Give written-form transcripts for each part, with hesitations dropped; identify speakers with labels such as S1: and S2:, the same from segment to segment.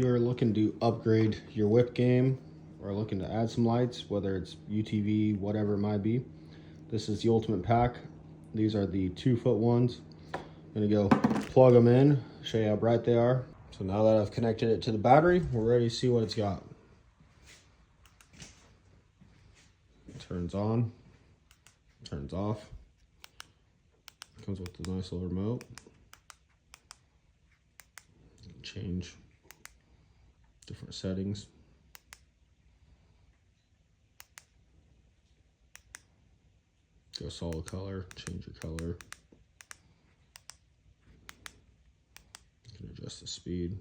S1: you're looking to upgrade your whip game or looking to add some lights, whether it's UTV, whatever it might be, this is the ultimate pack. These are the 2-foot ones. I'm gonna go plug them in, show you how bright they are. So now that I've connected it to the battery, we're ready to see what it's got. It turns on, turns off. Comes with this nice little remote. Change different settings. Go solid color, change your color. You can adjust the speed.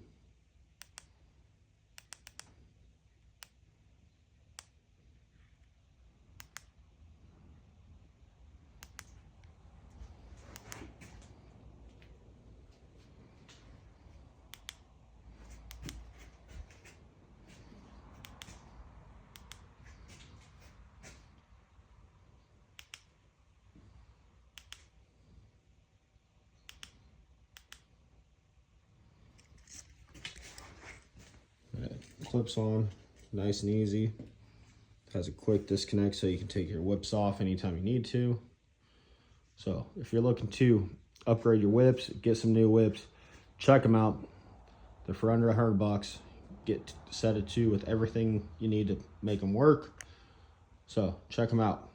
S1: Clips on, nice and easy. It has a quick disconnect so you can take your whips off anytime you need to. So if you're looking to upgrade your whips, get some new whips, check them out. They're for under $100. Get set it to with everything you need to make them work. So check them out.